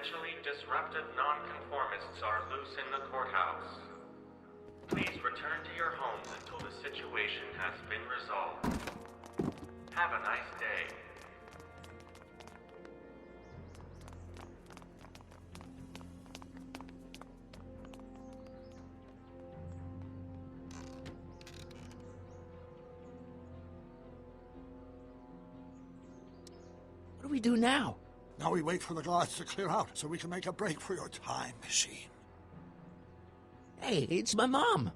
potentially disruptive nonconformists are loose in the courthouse. Please return to your homes until the situation has been resolved. Have a nice day. What do we do now? Now we wait for the guards to clear out so we can make a break for your time machine. Hey, it's my mom.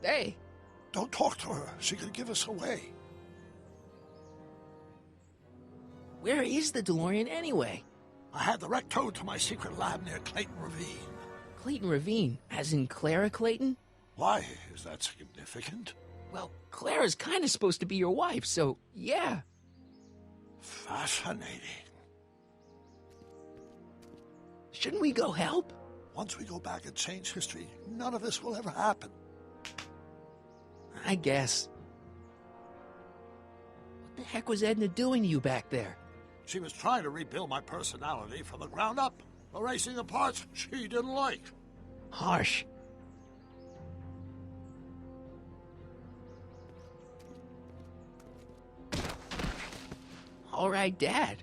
Hey. Don't talk to her. She could give us away. Where is the DeLorean anyway? I had the wreck towed to my secret lab near Clayton Ravine. Clayton Ravine, as in Clara Clayton? Why is that significant? Well, Clara's kind of supposed to be your wife, so yeah. Fascinating. Shouldn't we go help? Once we go back and change history, none of this will ever happen. I guess. What the heck was Edna doing to you back there? She was trying to rebuild my personality from the ground up, erasing the parts she didn't like. Harsh. All right, Dad.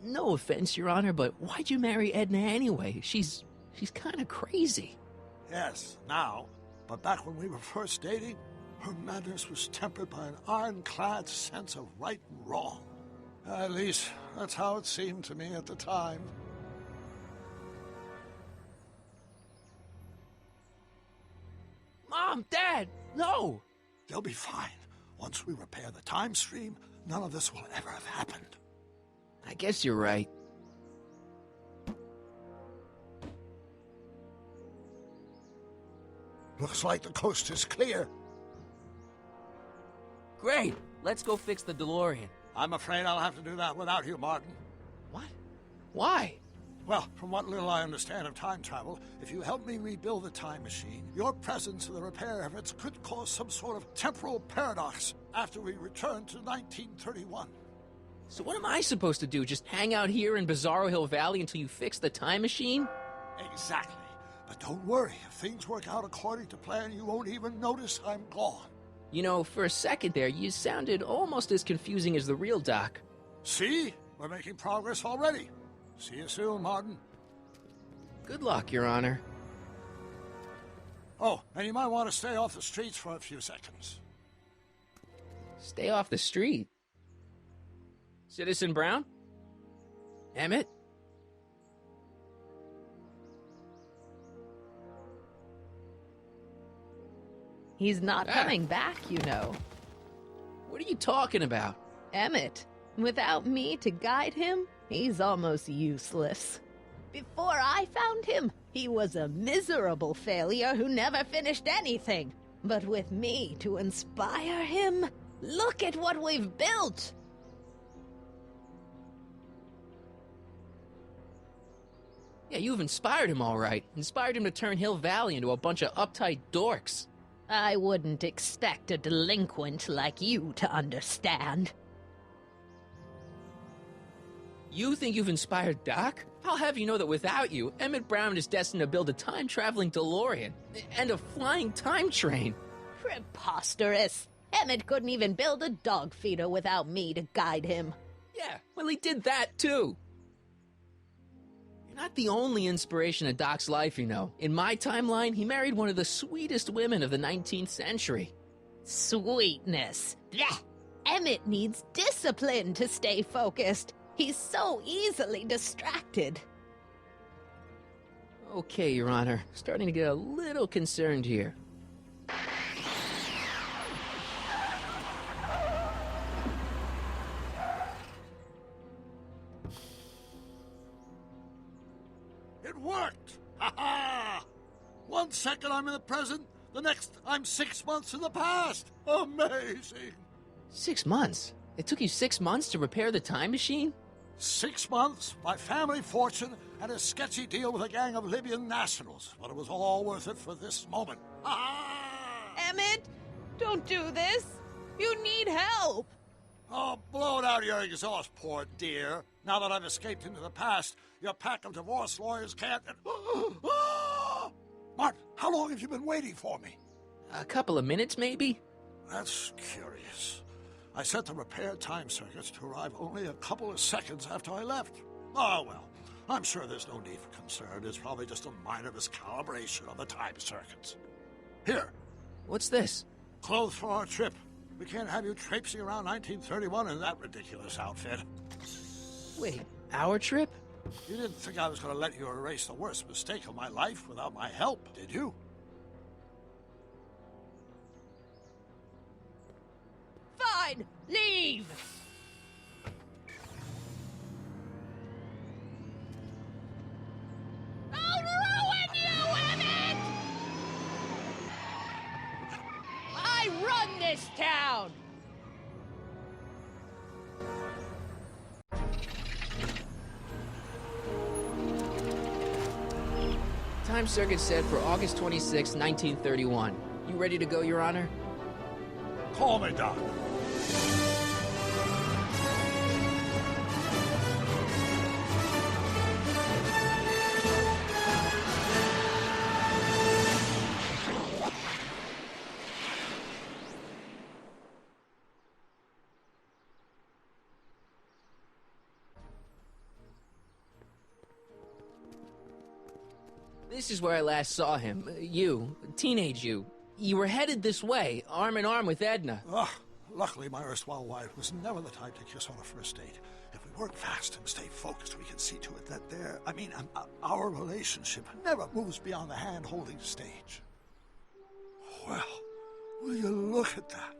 No offense, Your Honor, but why'd you marry Edna anyway? She's kind of crazy. Yes, now. But back when we were first dating, her madness was tempered by an ironclad sense of right and wrong. At least, that's how it seemed to me at the time. Mom, Dad, no! They'll be fine. Once we repair the time stream, none of this will ever have happened. I guess you're right. Looks like the coast is clear. Great! Let's go fix the DeLorean. I'm afraid I'll have to do that without you, Martin. What? Why? Well, from what little I understand of time travel, if you help me rebuild the time machine, your presence in the repair efforts could cause some sort of temporal paradox after we return to 1931. So what am I supposed to do? Just hang out here in Bizarro Hill Valley until you fix the time machine? Exactly. But don't worry, if things work out according to plan, you won't even notice I'm gone. You know, for a second there, you sounded almost as confusing as the real Doc. See? We're making progress already. See you soon, Martin. Good luck, Your Honor. Oh, and you might want to stay off the streets for a few seconds. Stay off the street? Citizen Brown? Emmett? He's not coming back, you know. What are you talking about? Emmett. Without me to guide him, he's almost useless. Before I found him, he was a miserable failure who never finished anything. But with me to inspire him, look at what we've built! Yeah, you've inspired him all right. Inspired him to turn Hill Valley into a bunch of uptight dorks. I wouldn't expect a delinquent like you to understand. You think you've inspired Doc? I'll have you know that without you, Emmett Brown is destined to build a time-traveling DeLorean and a flying time train. Preposterous! Emmett couldn't even build a dog feeder without me to guide him. Yeah, well, he did that too. You're not the only inspiration of Doc's life, you know. In my timeline, he married one of the sweetest women of the 19th century. Sweetness. Blech. Emmett needs discipline to stay focused. He's so easily distracted. Okay, Your Honor. Starting to get a little concerned here. It worked! Ha ha! 1 second I'm in the present, the next I'm 6 months in the past. Amazing! 6 months? It took you 6 months to repair the time machine? 6 months, my family fortune, and a sketchy deal with a gang of Libyan nationals. But it was all worth it for this moment. Ha ha! Emmett, don't do this. You need help. Oh, blow it out of your exhaust, poor dear. Now that I've escaped into the past, your pack of divorce lawyers can't... Martin, how long have you been waiting for me? A couple of minutes, maybe? That's curious. I set the repair time circuits to arrive only a couple of seconds after I left. Oh, well, I'm sure there's no need for concern. It's probably just a minor miscalibration of the time circuits. Here. What's this? Clothes for our trip. We can't have you traipsing around 1931 in that ridiculous outfit. Wait, our trip? You didn't think I was going to let you erase the worst mistake of my life without my help, did you? Fine! Leave! I'll ruin you, Emmett! I run this town! Time circuit set for August 26, 1931. You ready to go, Your Honor? Call me, Doc. This is where I last saw him. You, teenage you. You were headed this way, arm in arm with Edna. Luckily, my erstwhile wife was never the type to kiss on a first date. If we work fast and stay focused, we can see to it that our relationship never moves beyond the hand-holding stage. Well, will you look at that?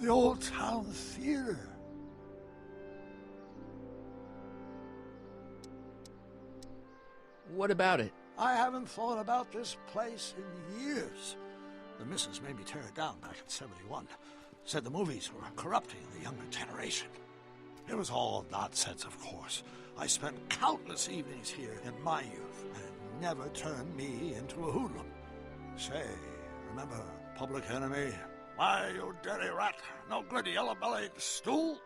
The Old Town Theater. What about it? I haven't thought about this place in years. The missus made me tear it down back in '71. Said the movies were corrupting the younger generation. It was all nonsense, of course. I spent countless evenings here in my youth, and it never turned me into a hoodlum. Say, remember Public Enemy? Why, you dirty rat, no good yellow-bellied stool?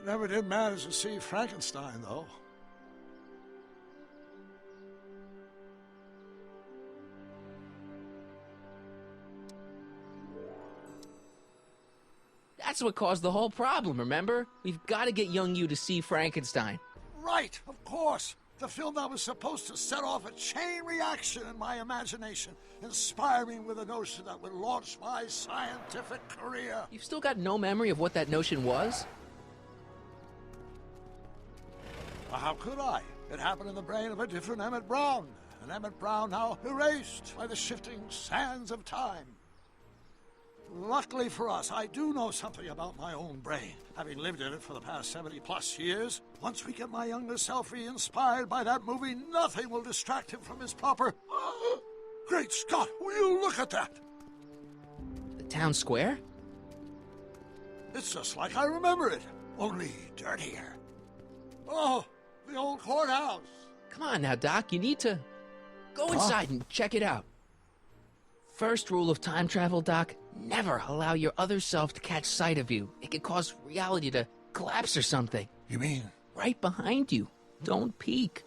Never did manage to see Frankenstein, though. That's what caused the whole problem, remember? We've got to get young you to see Frankenstein. Right, of course. The film that was supposed to set off a chain reaction in my imagination, inspire me with a notion that would launch my scientific career. You've still got no memory of what that notion was? Well, how could I? It happened in the brain of a different Emmett Brown. An Emmett Brown now erased by the shifting sands of time. Luckily for us, I do know something about my own brain, having lived in it for the past 70-plus years. Once we get my younger self re-inspired by that movie, nothing will distract him from his proper... Great Scott, will you look at that? The town square? It's just like I remember it, only dirtier. Oh, the old courthouse. Come on now, Doc, you need to... Go inside and check it out. First rule of time travel, Doc, never allow your other self to catch sight of you. It could cause reality to collapse or something. You mean? Right behind you. Don't peek.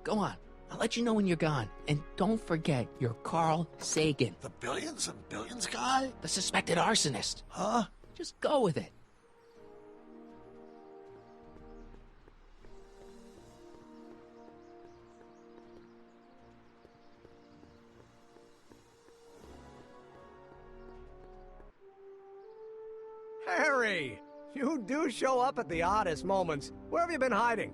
Go on. I'll let you know when you're gone. And don't forget, you're Carl Sagan. The billions and billions guy? The suspected arsonist. Huh? Just go with it. Harry! You do show up at the oddest moments. Where have you been hiding?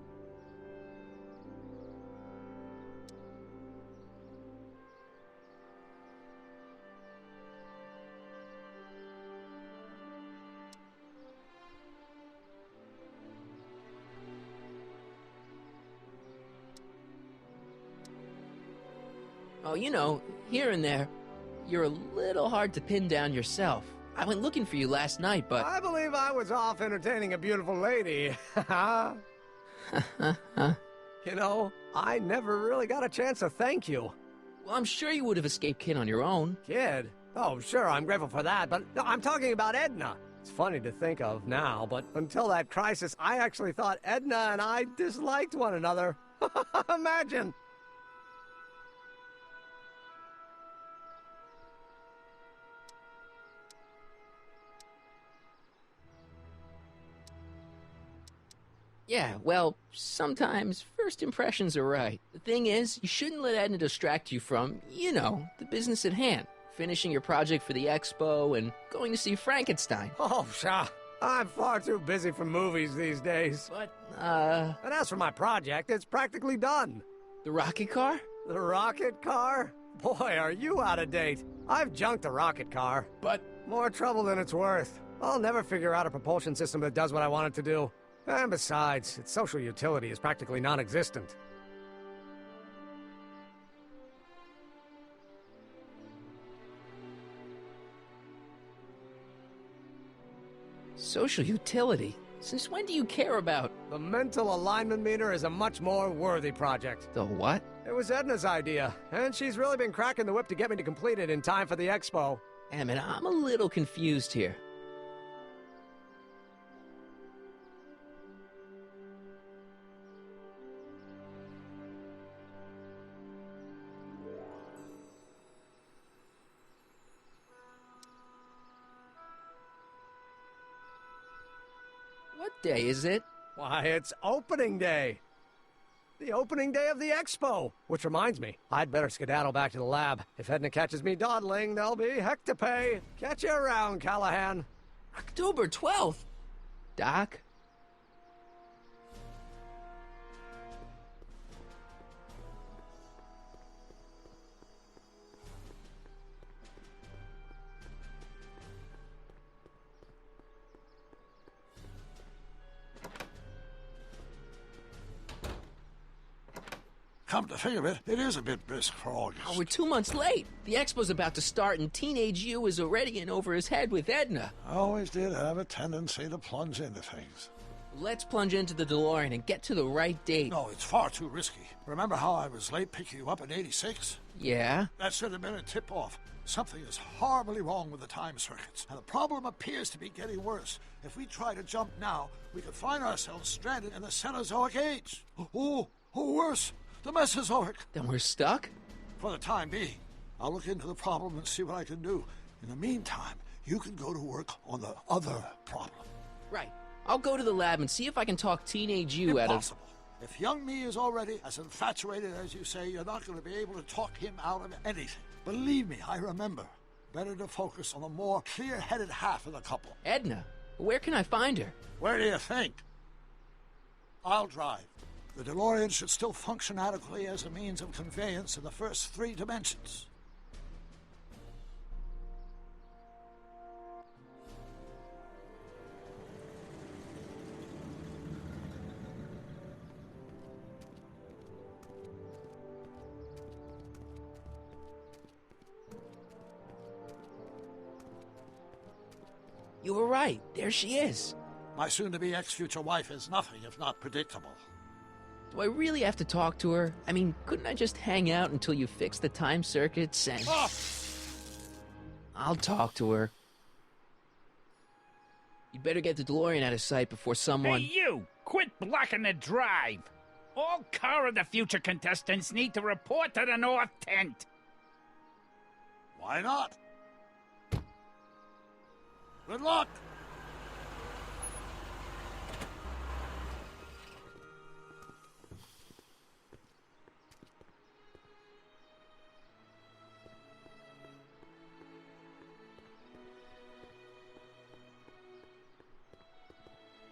Oh, you know, here and there, you're a little hard to pin down yourself. I went looking for you last night, but... I believe I was off entertaining a beautiful lady. You know, I never really got a chance to thank you. Well, I'm sure you would have escaped Kid on your own. Kid? Oh, sure, I'm grateful for that, but no, I'm talking about Edna. It's funny to think of now, but until that crisis, I actually thought Edna and I disliked one another. Imagine! Yeah, well, sometimes first impressions are right. The thing is, you shouldn't let Edna distract you from, the business at hand. Finishing your project for the expo and going to see Frankenstein. Oh, pshaw. I'm far too busy for movies these days. But, And as for my project, it's practically done. the rocket car? The rocket car? Boy, are you out of date. I've junked the rocket car. But, More trouble than it's worth. I'll never figure out a propulsion system that does what I want it to do. And besides, its social utility is practically non-existent. social utility? Since when do you care about The mental alignment meter is a much more worthy project. the what? It was Edna's idea, and she's really been cracking the whip to get me to complete it in time for the expo. Emmett, I'm a little confused here. What day is it? Why, it's opening day. The opening day of the expo. Which reminds me, I'd better skedaddle back to the lab. If Edna catches me dawdling, there'll be heck to pay. Catch you around, Callahan. October 12th. Doc? Come to think of it, it is a bit brisk for August. Oh, we're 2 months late. The expo's about to start, and Teenage You is already in over his head with Edna. I always did have a tendency to plunge into things. Let's plunge into the DeLorean and get to the right date. No, it's far too risky. Remember how I was late picking you up in '86? Yeah? That should have been a tip-off. Something is horribly wrong with the time circuits, and the problem appears to be getting worse. If we try to jump now, we could find ourselves stranded in the Cenozoic Age. Oh, worse, the Mesozoic. Then we're stuck? For the time being, I'll look into the problem and see what I can do. In the meantime, you can go to work on the other problem. Right. I'll go to the lab and see if I can talk Teenage You out of... Impossible. If young me is already as infatuated as you say, you're not going to be able to talk him out of anything. Believe me, I remember. Better to focus on the more clear-headed half of the couple. Edna, where can I find her? Where do you think? I'll drive. The DeLorean should still function adequately as a means of conveyance in the first 3 dimensions. You were right. There she is. My soon-to-be ex-future wife is nothing if not predictable. Do I really have to talk to her? I mean, couldn't I just hang out until you fix the time circuits and... Oh! I'll talk to her. You'd better get the DeLorean out of sight before someone... Hey, you! Quit blocking the drive! All Car of the Future contestants need to report to the North Tent. Why not? Good luck!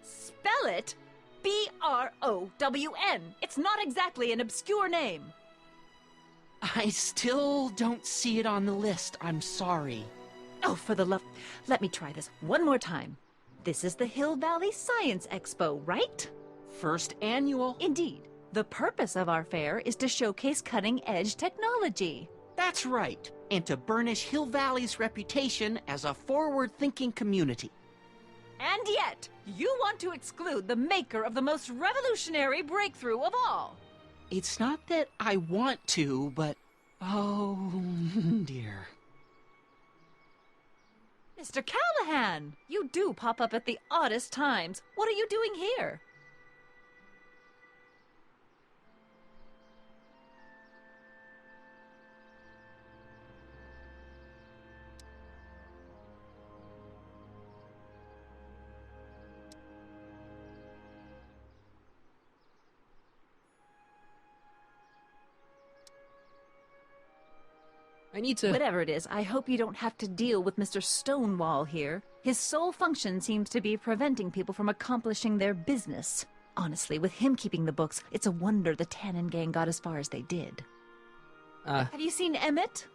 Spell it B-R-O-W-N. It's not exactly an obscure name. I still don't see it on the list. I'm sorry. Oh, for the love... Let me try this one more time. This is the Hill Valley Science Expo, right? First annual. Indeed. The purpose of our fair is to showcase cutting-edge technology. That's right. And to burnish Hill Valley's reputation as a forward-thinking community. And yet, you want to exclude the maker of the most revolutionary breakthrough of all. It's not that I want to, but... oh, dear. Mr. Callahan! You do pop up at the oddest times. What are you doing here? I need to... Whatever it is, I hope you don't have to deal with Mr. Stonewall here. His sole function seems to be preventing people from accomplishing their business. Honestly, with him keeping the books, it's a wonder the Tannen gang got as far as they did. Have you seen Emmett?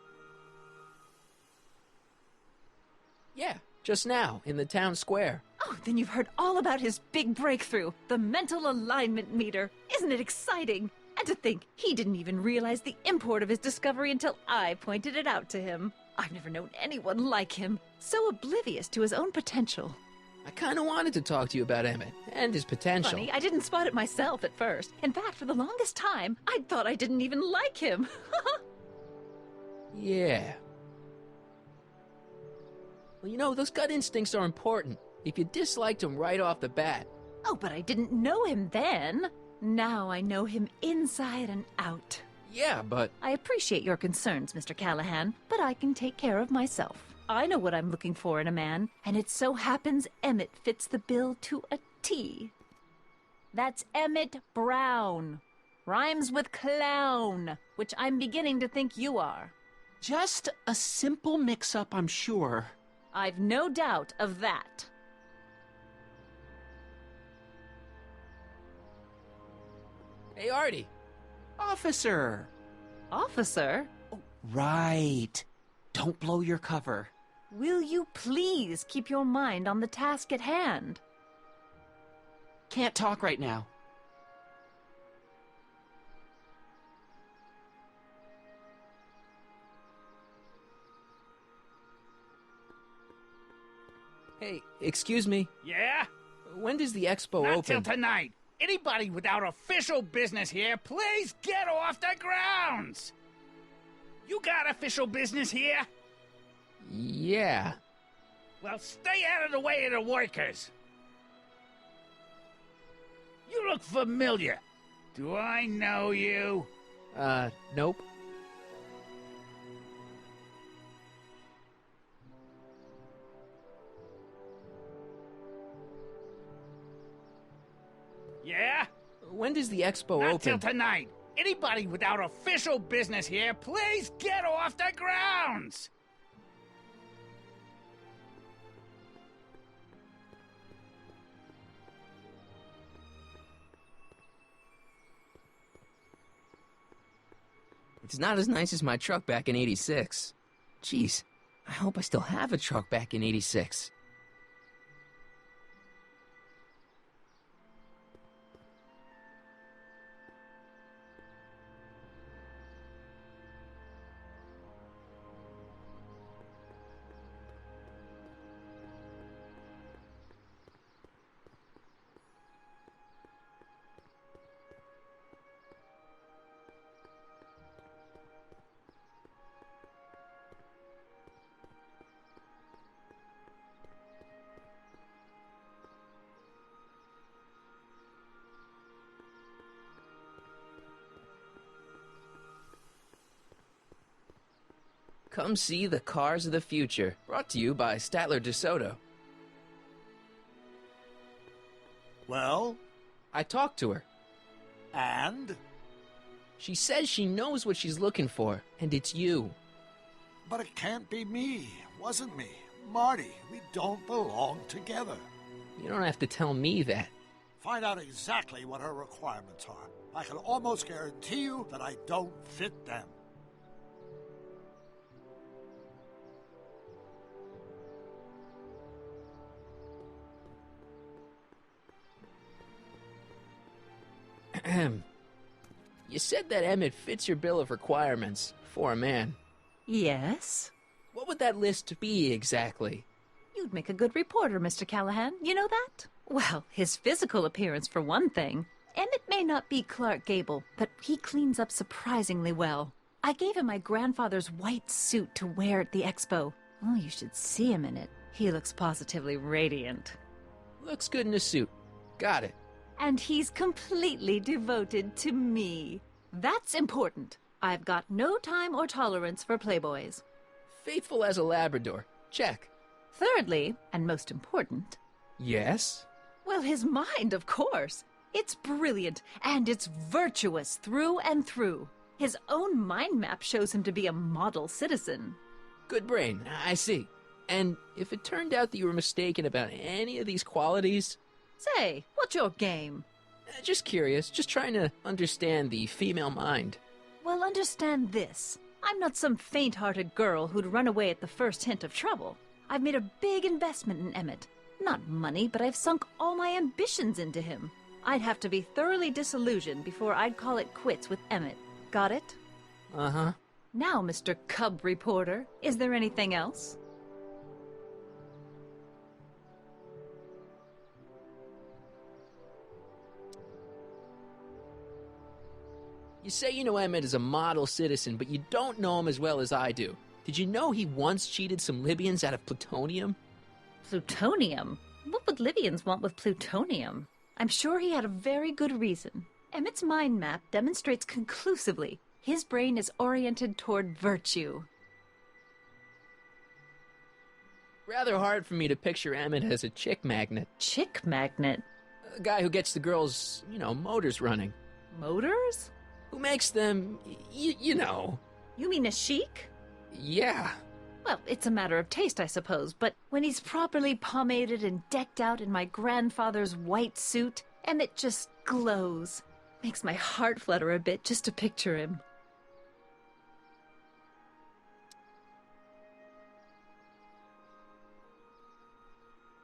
Yeah, just now, in the town square. Oh, then you've heard all about his big breakthrough, the mental alignment meter. Isn't it exciting? And to think, he didn't even realize the import of his discovery until I pointed it out to him. I've never known anyone like him, so oblivious to his own potential. I kind of wanted to talk to you about Emmett and his potential. Funny, I didn't spot it myself at first. In fact, for the longest time, I thought I didn't even like him. Yeah. Well, you know, those gut instincts are important. If you disliked him right off the bat... Oh, but I didn't know him then. Now I know him inside and out. Yeah, but... I appreciate your concerns, Mr. Callahan, but I can take care of myself. I know what I'm looking for in a man, and it so happens Emmett fits the bill to a T. That's Emmett Brown. Rhymes with clown, which I'm beginning to think you are. Just a simple mix-up, I'm sure. I've no doubt of that. Hey, Artie. Officer! Officer? Right. Don't blow your cover. Will you please keep your mind on the task at hand? Can't talk right now. Hey, excuse me. Yeah? When does the expo Not open? till tonight. Anybody without official business here, please get off the grounds! You got official business here? Yeah. Well, stay out of the way of the workers. You look familiar. Do I know you? Nope. Yeah? When does the expo Not open? till tonight. Anybody without official business here, please get off the grounds! It's not as nice as my truck back in '86. Jeez, I hope I still have a truck back in '86. Come see the cars of the future. Brought to you by Statler DeSoto. Well, I talked to her. and? She says she knows what she's looking for, and it's you. But it can't be me. Wasn't me. Marty, we don't belong together. You don't have to tell me that. Find out exactly what her requirements are. I can almost guarantee you that I don't fit them. You said that Emmett fits your bill of requirements for a man. Yes? What would that list be exactly? You'd make a good reporter, Mr. Callahan. You know that? Well, his physical appearance, for one thing. Emmett may not be Clark Gable, but he cleans up surprisingly well. I gave him my grandfather's white suit to wear at the expo. Oh, you should see him in it. He looks positively radiant. Looks good in a suit. Got it. And he's completely devoted to me. That's important. I've got no time or tolerance for playboys. Faithful as a Labrador. Check. Thirdly, and most important, Yes? well, his mind, of course. It's brilliant, and it's virtuous through and through. His own mind map shows him to be a model citizen. Good brain. I see. And if it turned out that you were mistaken about any of these qualities... Say, what's your game? Just curious. Just trying to understand the female mind. Well, understand this. I'm not some faint-hearted girl who'd run away at the first hint of trouble. I've made a big investment in Emmett. Not money, but I've sunk all my ambitions into him. I'd have to be thoroughly disillusioned before I'd call it quits with Emmett. Got it? Uh-huh. Now, Mr. Cub Reporter, is there anything else? You say you know Emmett is a model citizen, but you don't know him as well as I do. Did you know he once cheated some Libyans out of plutonium? Plutonium? What would Libyans want with plutonium? I'm sure he had a very good reason. Emmett's mind map demonstrates conclusively his brain is oriented toward virtue. Rather hard for me to picture Emmett as a chick magnet. Chick magnet? A guy who gets the girls, motors running. Motors? Who makes them, you know. You mean a chic? Yeah. Well, it's a matter of taste, I suppose, but when he's properly pomaded and decked out in my grandfather's white suit, Emmett just glows. Makes my heart flutter a bit just to picture him.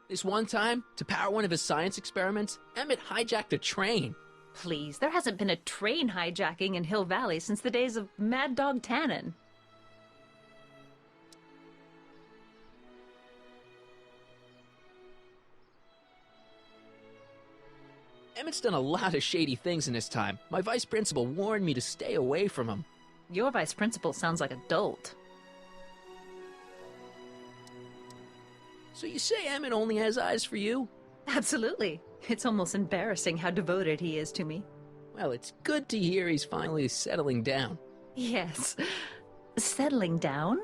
This one time, to power one of his science experiments, Emmett hijacked a train. Please, there hasn't been a train hijacking in Hill Valley since the days of Mad Dog Tannen. Emmett's done a lot of shady things in his time. My vice principal warned me to stay away from him. Your vice principal sounds like a dolt. So you say Emmett only has eyes for you? Absolutely. It's almost embarrassing how devoted he is to me. Well, it's good to hear he's finally settling down. Yes. Settling down?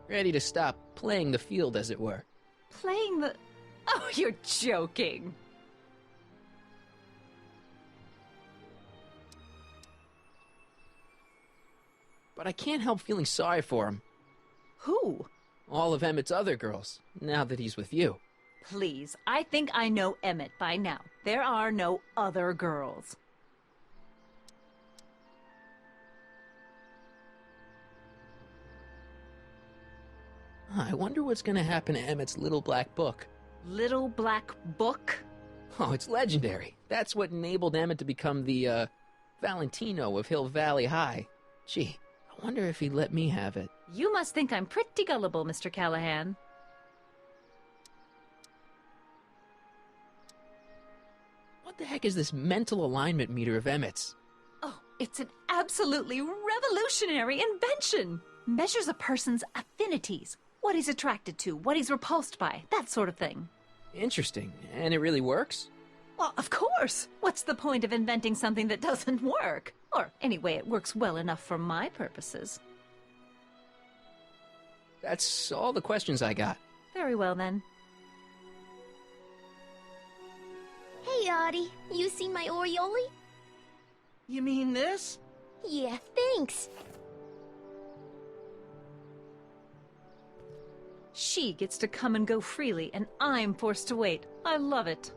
Ready to stop playing the field, as it were. Playing the... Oh, you're joking. But I can't help feeling sorry for him. Who? All of Emmett's other girls, now that he's with you. Please, I think I know Emmett by now. There are no other girls. I wonder what's going to happen to Emmett's little black book. Little black book? Oh, it's legendary. That's what enabled Emmett to become the, Valentino of Hill Valley High. Gee, I wonder if he'd let me have it. You must think I'm pretty gullible, Mr. Callahan. What the heck is this mental alignment meter of Emmett's? Oh, it's an absolutely revolutionary invention. Measures a person's affinities, what he's attracted to, what he's repulsed by, that sort of thing. Interesting. And it really works? Well, of course. What's the point of inventing something that doesn't work? Or, anyway, it works well enough for my purposes. That's all the questions I got. Very well, then. Hey, Audie. You seen my Oriole? You mean this? Yeah, thanks. She gets to come and go freely, and I'm forced to wait. I love it.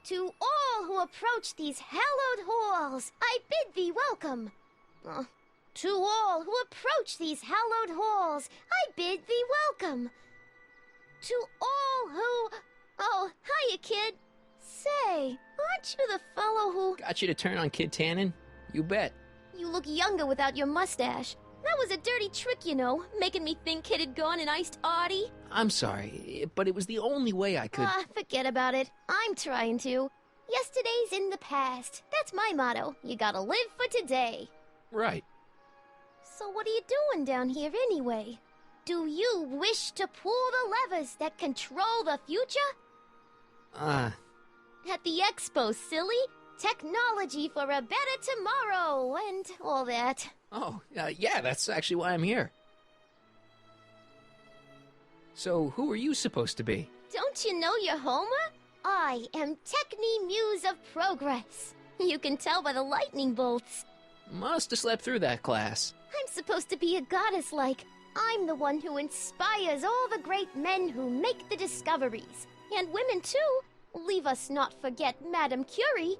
To all who approach these hallowed halls, I bid thee welcome. To all who approach these hallowed halls, I bid thee welcome. To all who... Oh, hiya, kid. Say, aren't you the fellow who... Got you to turn on Kid Tannen? You bet. You look younger without your mustache. That was a dirty trick, making me think Kid had gone and iced Audie. I'm sorry, but it was the only way I could... Forget about it. I'm trying to. Yesterday's in the past. That's my motto. You gotta live for today. Right. So what are you doing down here anyway? Do you wish to pull the levers that control the future? At the expo, silly. Technology for a better tomorrow and all that. Oh, yeah, that's actually why I'm here. So, who are you supposed to be? Don't you know your Homer? I am Techni Muse of Progress. You can tell by the lightning bolts. Must have slept through that class. I'm supposed to be a goddess-like. I'm the one who inspires all the great men who make the discoveries. And women, too. Leave us not forget Madame Curie.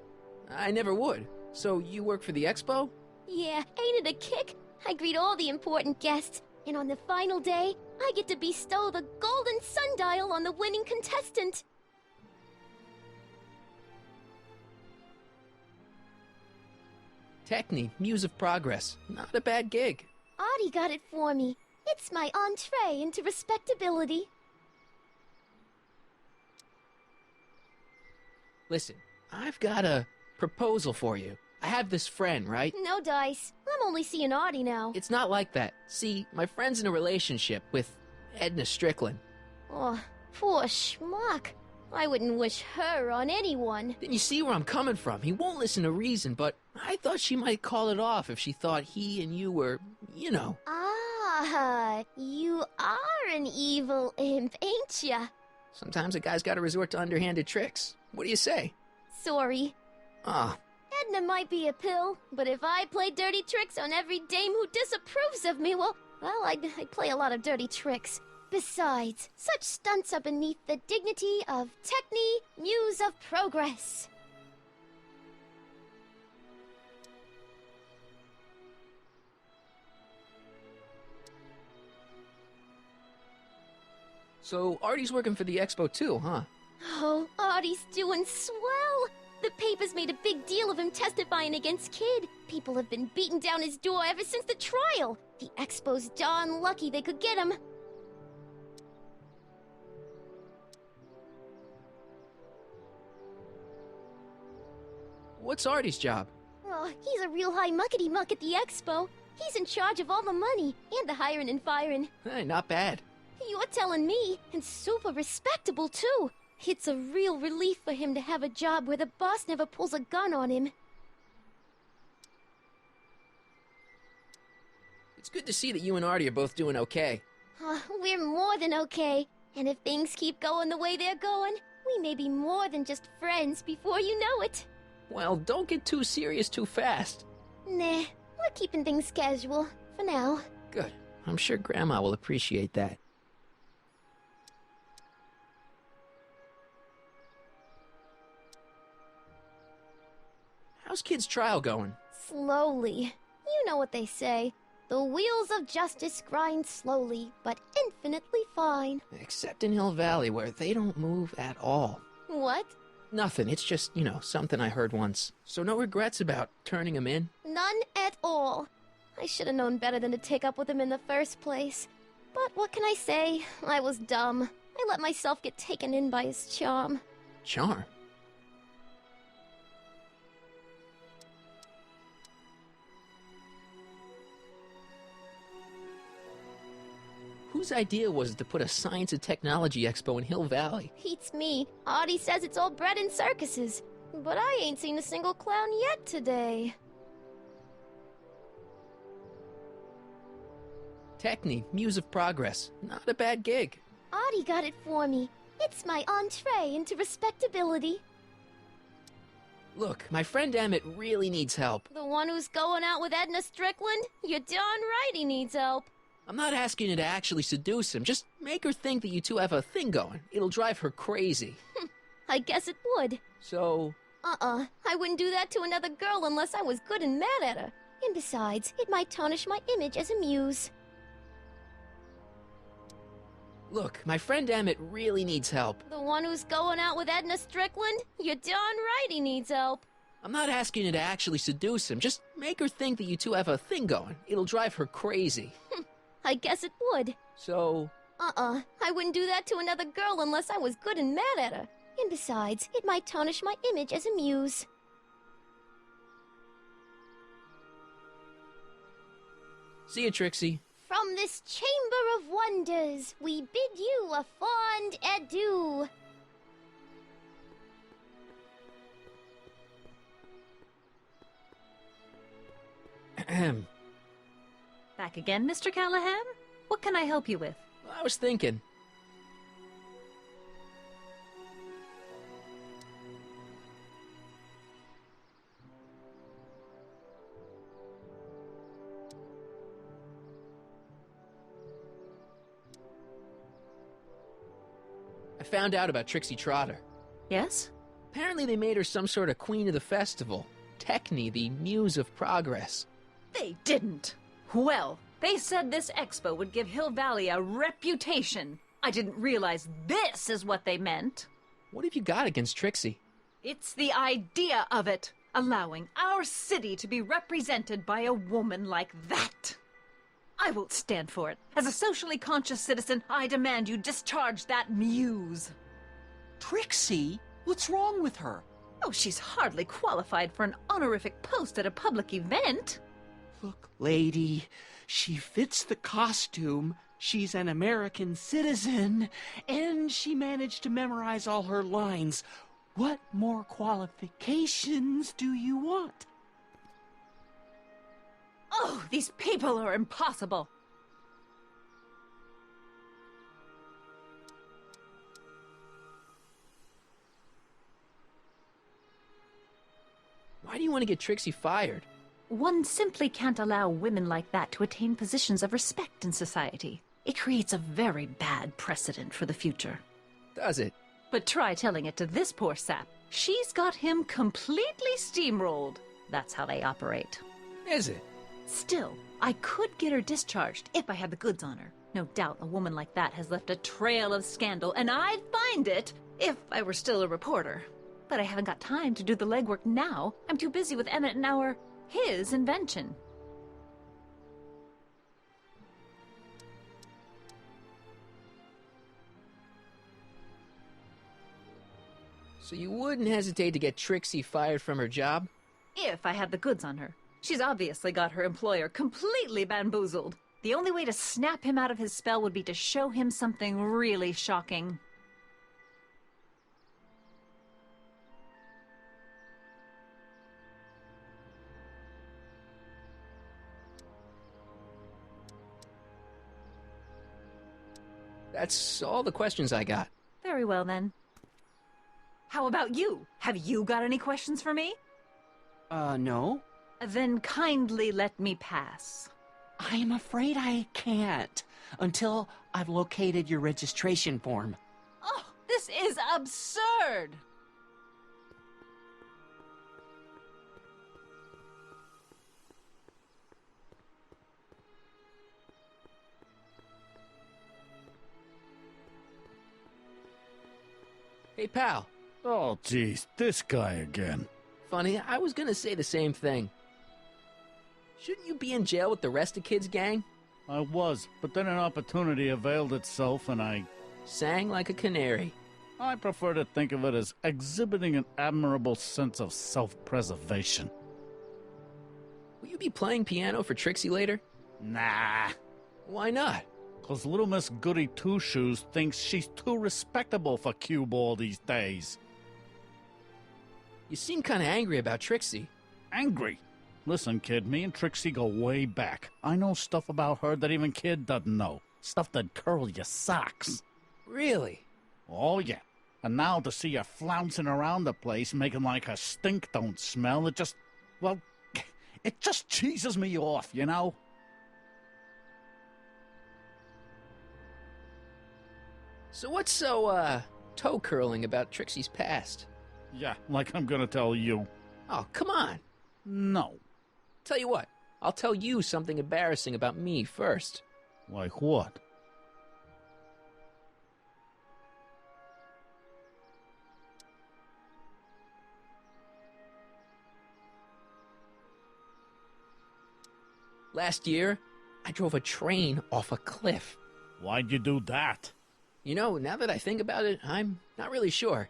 I never would. So, you work for the expo? Yeah, ain't it a kick? I greet all the important guests, and on the final day, I get to bestow the golden sundial on the winning contestant. Techni, Muse of Progress. Not a bad gig. Audie got it for me. It's my entree into respectability. Listen, I've got a proposal for you. I have this friend, right? No dice. I'm only seeing Audie now. It's not like that. See, my friend's in a relationship with Edna Strickland. Oh, poor schmuck. I wouldn't wish her on anyone. Then you see where I'm coming from. He won't listen to reason, but I thought she might call it off if she thought he and you were, you know. Ah, you are an evil imp, ain't ya? Sometimes a guy's gotta resort to underhanded tricks. What do you say? Sorry. Ah. Edna might be a pill, but if I play dirty tricks on every dame who disapproves of me, well, I'd play a lot of dirty tricks. Besides, such stunts are beneath the dignity of Techni, Muse of Progress. So, Artie's working for the expo too, huh? Oh, Artie's doing swell! The papers made a big deal of him testifying against Kid. People have been beating down his door ever since the trial. The expo's darn lucky they could get him. What's Artie's job? Oh, he's a real high muckety-muck at the expo. He's in charge of all the money, and the hiring and firing. Hey, not bad. You're telling me, and super respectable, too. It's a real relief for him to have a job where the boss never pulls a gun on him. It's good to see that you and Artie are both doing okay. We're more than okay. And if things keep going the way they're going, we may be more than just friends before you know it. Well, don't get too serious too fast. Nah, we're keeping things casual, for now. Good. I'm sure Grandma will appreciate that. How's Kid's trial going? Slowly. You know what they say. The wheels of justice grind slowly, but infinitely fine. Except in Hill Valley, where they don't move at all. What? Nothing. It's just, you know, something I heard once. So no regrets about turning him in? None at all. I should have known better than to take up with him in the first place. But what can I say? I was dumb. I let myself get taken in by his charm. Charm? Whose idea was it to put a science and technology expo in Hill Valley? Beats me. Audie says it's all bred in circuses. But I ain't seen a single clown yet today. Techni, Muse of Progress. Not a bad gig. Audie got it for me. It's my entree into respectability. Look, my friend Emmett really needs help. The one who's going out with Edna Strickland? You're darn right he needs help. I'm not asking you to actually seduce him. Just make her think that you two have a thing going. It'll drive her crazy. I guess it would. So... I wouldn't do that to another girl unless I was good and mad at her. And besides, it might tarnish my image as a muse. Look, my friend Emmett really needs help. The one who's going out with Edna Strickland? You're darn right he needs help. I'm not asking you to actually seduce him. Just make her think that you two have a thing going. It'll drive her crazy. I guess it would. So... I wouldn't do that to another girl unless I was good and mad at her. And besides, it might tarnish my image as a muse. See you, Trixie. From this chamber of wonders, we bid you a fond adieu. Ahem. Back again, Mr. Callahan? What can I help you with? I was thinking. I found out about Trixie Trotter. Yes? Apparently they made her some sort of queen of the festival. Techne, the muse of progress. They didn't. Well, they said this expo would give Hill Valley a reputation. I didn't realize this is what they meant. What have you got against Trixie? It's the idea of it. Allowing our city to be represented by a woman like that. I won't stand for it. As a socially conscious citizen, I demand you discharge that muse. Trixie? What's wrong with her? Oh, she's hardly qualified for an honorific post at a public event. Look, lady, she fits the costume. She's an American citizen, and she managed to memorize all her lines. What more qualifications do you want? Oh, these people are impossible. Why do you want to get Trixie fired? One simply can't allow women like that to attain positions of respect in society. It creates a very bad precedent for the future. Does it? But try telling it to this poor sap. She's got him completely steamrolled. That's how they operate. Is it? Still, I could get her discharged if I had the goods on her. No doubt a woman like that has left a trail of scandal, and I'd find it if I were still a reporter. But I haven't got time to do the legwork now. I'm too busy with Emmett and his invention. So you wouldn't hesitate to get Trixie fired from her job? If I had the goods on her. She's obviously got her employer completely bamboozled. The only way to snap him out of his spell would be to show him something really shocking. That's all the questions I got. Very well, then. How about you? Have you got any questions for me? No. Then kindly let me pass. I'm afraid I can't until I've located your registration form. Oh, this is absurd! Hey, pal. Oh, geez, this guy again. Funny, I was gonna say the same thing. Shouldn't you be in jail with the rest of Kid's gang? I was, but then an opportunity availed itself and I sang like a canary. I prefer to think of it as exhibiting an admirable sense of self-preservation. Will you be playing piano for Trixie later? Nah. Why not? 'Cause little Miss Goody Two-Shoes thinks she's too respectable for cue ball these days. You seem kinda angry about Trixie. Angry? Listen, kid, me and Trixie go way back. I know stuff about her that even Kid doesn't know. Stuff that'd curl your socks. Really? Oh, yeah. And now to see her flouncing around the place, making like her stink don't smell, it just, well, it just cheeses me off, you know? So what's so, toe-curling about Trixie's past? Yeah, like I'm gonna tell you. Oh, come on. No. Tell you what, I'll tell you something embarrassing about me first. Like what? Last year, I drove a train off a cliff. Why'd you do that? You know, now that I think about it, I'm not really sure.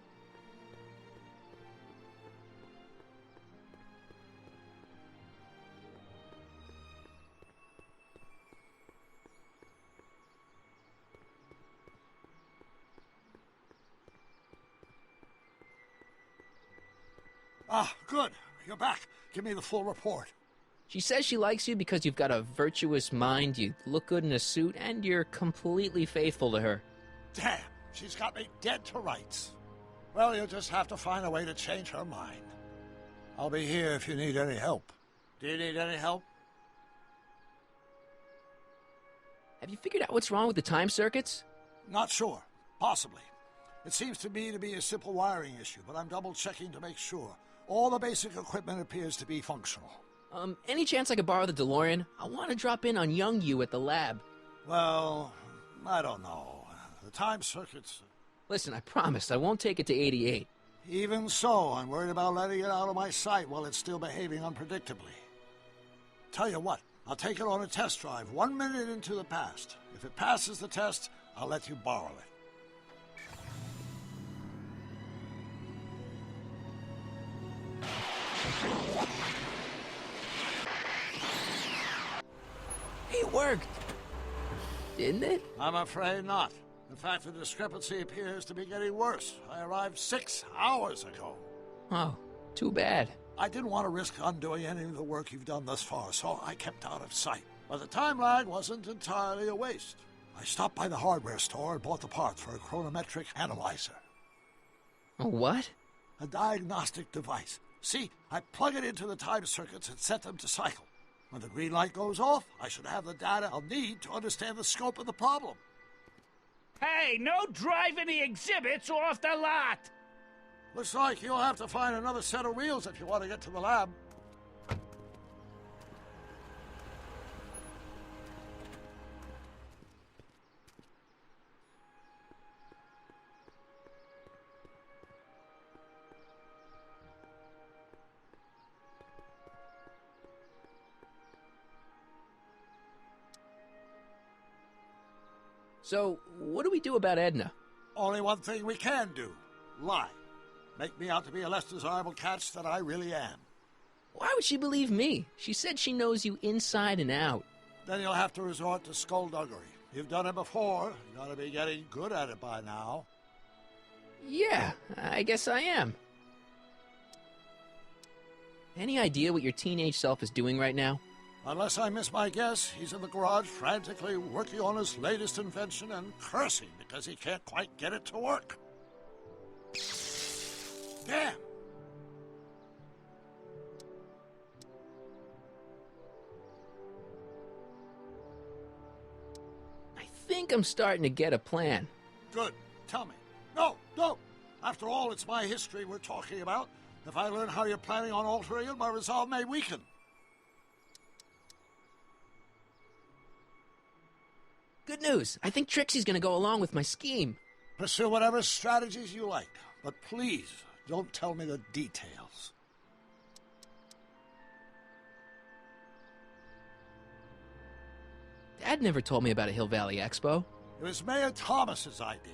Ah, good. You're back. Give me the full report. She says she likes you because you've got a virtuous mind, you look good in a suit, and you're completely faithful to her. Damn, she's got me dead to rights. Well, you'll just have to find a way to change her mind. I'll be here if you need any help. Do you need any help? Have you figured out what's wrong with the time circuits? Not sure. Possibly. It seems to me to be a simple wiring issue, but I'm double-checking to make sure. All the basic equipment appears to be functional. Any chance I could borrow the DeLorean? I want to drop in on young you at the lab. Well, I don't know. The time circuits... Listen, I promise I won't take it to 88. Even so, I'm worried about letting it out of my sight while it's still behaving unpredictably. Tell you what, I'll take it on a test drive 1 minute into the past. If it passes the test, I'll let you borrow it. It worked! Didn't it? I'm afraid not. In fact, the discrepancy appears to be getting worse. I arrived 6 hours ago. Oh, too bad. I didn't want to risk undoing any of the work you've done thus far, so I kept out of sight. But the time lag wasn't entirely a waste. I stopped by the hardware store and bought the parts for a chronometric analyzer. A what? A diagnostic device. See, I plug it into the time circuits and set them to cycle. When the green light goes off, I should have the data I'll need to understand the scope of the problem. Hey, no driving the exhibits off the lot! Looks like you'll have to find another set of wheels if you want to get to the lab. So, what do we do about Edna? Only one thing we can do. Lie. Make me out to be a less desirable catch than I really am. Why would she believe me? She said she knows you inside and out. Then you'll have to resort to skullduggery. You've done it before. You gotta be getting good at it by now. Yeah, I guess I am. Any idea what your teenage self is doing right now? Unless I miss my guess, he's in the garage frantically working on his latest invention and cursing because he can't quite get it to work. Damn! I think I'm starting to get a plan. Good. Tell me. No, don't! After all, it's my history we're talking about. If I learn how you're planning on altering it, my resolve may weaken. Good news. I think Trixie's gonna go along with my scheme. Pursue whatever strategies you like, but please don't tell me the details. Dad never told me about a Hill Valley Expo. It was Mayor Thomas's idea.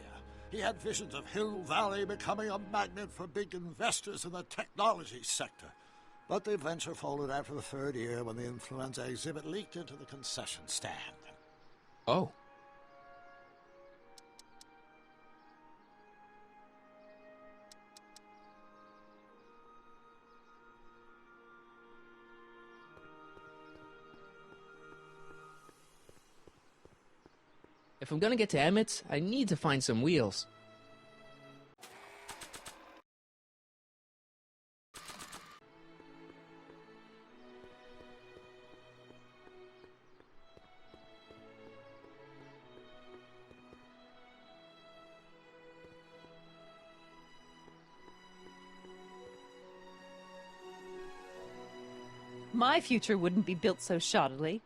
He had visions of Hill Valley becoming a magnet for big investors in the technology sector. But the venture folded after the third year when the influenza exhibit leaked into the concession stand. Oh. If I'm gonna get to Emmett's, I need to find some wheels. My future wouldn't be built so shoddily.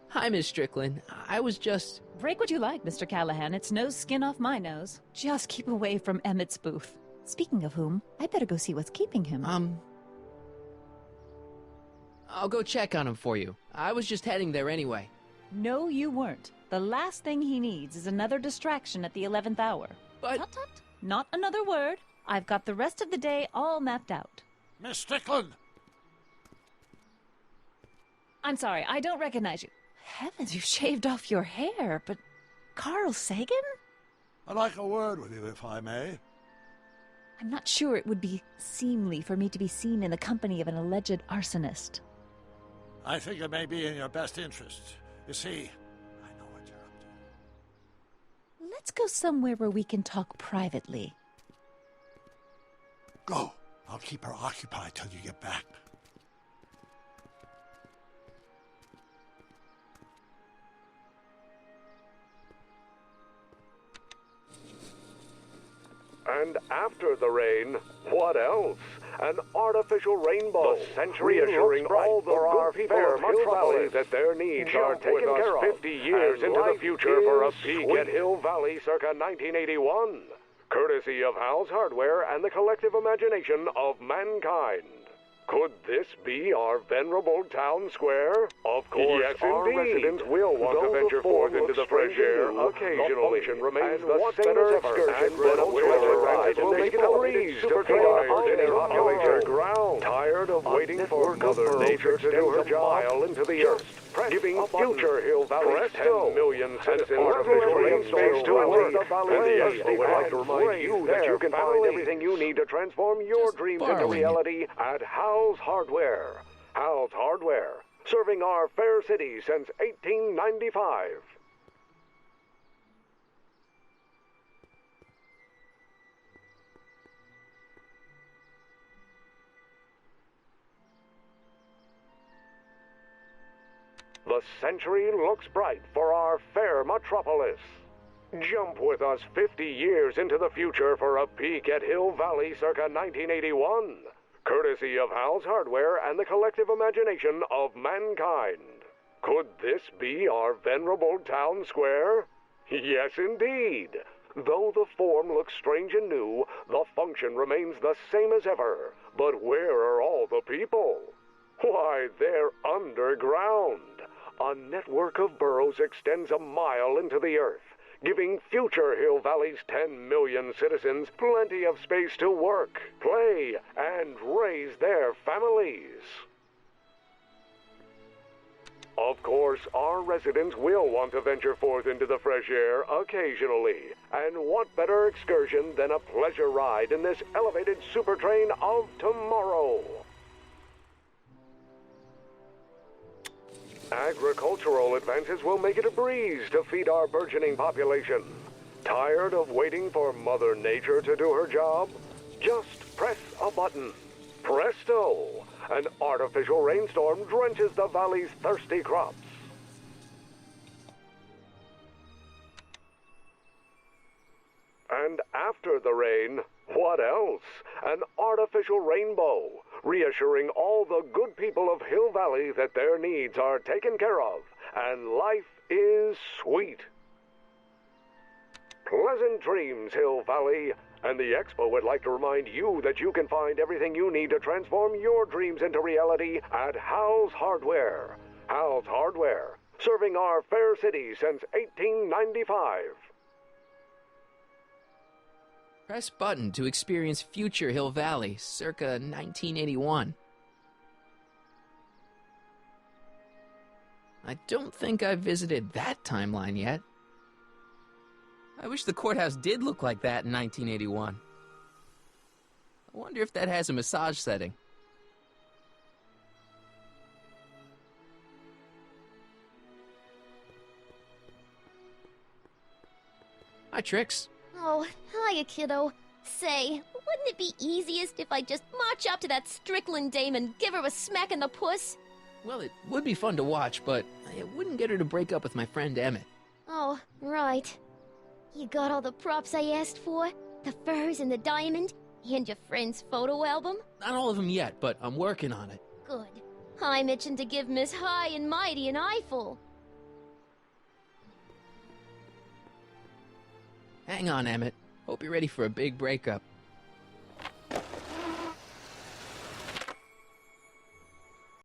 Hi, Miss Strickland. I was just... Break what you like, Mr. Callahan. It's no skin off my nose. Just keep away from Emmett's booth. Speaking of whom, I'd better go see what's keeping him. I'll go check on him for you. I was just heading there anyway. No, you weren't. The last thing he needs is another distraction at the 11th hour. But... Tut, tut. Not another word. I've got the rest of the day all mapped out. Miss Strickland! I'm sorry, I don't recognize you. Heavens, you shaved off your hair, but... Carl Sagan? I'd like a word with you, if I may. I'm not sure it would be seemly for me to be seen in the company of an alleged arsonist. I think it may be in your best interest. You see, I know what you're up to. Let's go somewhere where we can talk privately. Go. I'll keep her occupied till you get back. And after the rain, what else? An artificial rainbow, the century reassuring all the good people of Hill Valley that their needs are taken care of. 50 years into the future for a peek at Hill Valley circa 1981. Courtesy of Hal's Hardware and the collective imagination of mankind. Could this be our venerable town square? Of course, yes, our residents will want to venture forth into the fresh air occasionally. The function remains the same as excursion, but a pleasant ride will make it a breeze to feed our burgeoning population ground. Tired of waiting for Mother Nature to do her job into the earth, giving future Hill Valley 10 million citizens artificial space to work. And the Expo would like to remind you that you can find everything you need to transform your dreams into reality at Hal's Hardware. Hal's Hardware, serving our fair city since 1895. The century looks bright for our fair metropolis. Jump with us 50 years into the future for a peek at Hill Valley circa 1981. Courtesy of Hal's Hardware and the collective imagination of mankind. Could this be our venerable town square? Yes, indeed. Though the form looks strange and new, the function remains the same as ever. But where are all the people? Why, they're underground. A network of burrows extends a mile into the earth, giving future Hill Valley's 10 million citizens plenty of space to work, play, and raise their families. Of course, our residents will want to venture forth into the fresh air occasionally. And what better excursion than a pleasure ride in this elevated super train of tomorrow? Agricultural advances will make it a breeze to feed our burgeoning population. Tired of waiting for Mother Nature to do her job? Just press a button. Presto! An artificial rainstorm drenches the valley's thirsty crops. And after the rain, what else? An artificial rainbow, reassuring all the good people of Hill Valley that their needs are taken care of, and life is sweet. Pleasant dreams, Hill Valley, and the Expo would like to remind you that you can find everything you need to transform your dreams into reality at Hal's Hardware. Hal's Hardware, serving our fair city since 1895. Press button to experience future Hill Valley, circa 1981. I don't think I've visited that timeline yet. I wish the courthouse did look like that in 1981. I wonder if that has a massage setting. Hi, Trix. Oh, hiya, kiddo. Say, wouldn't it be easiest if I just march up to that Strickland dame and give her a smack in the puss? Well, it would be fun to watch, but it wouldn't get her to break up with my friend Emmett. Oh, right. You got all the props I asked for? The furs and the diamond? And your friend's photo album? Not all of them yet, but I'm working on it. Good. I'm itching to give Miss High and Mighty an eyeful. Hang on, Emmett. Hope you're ready for a big breakup.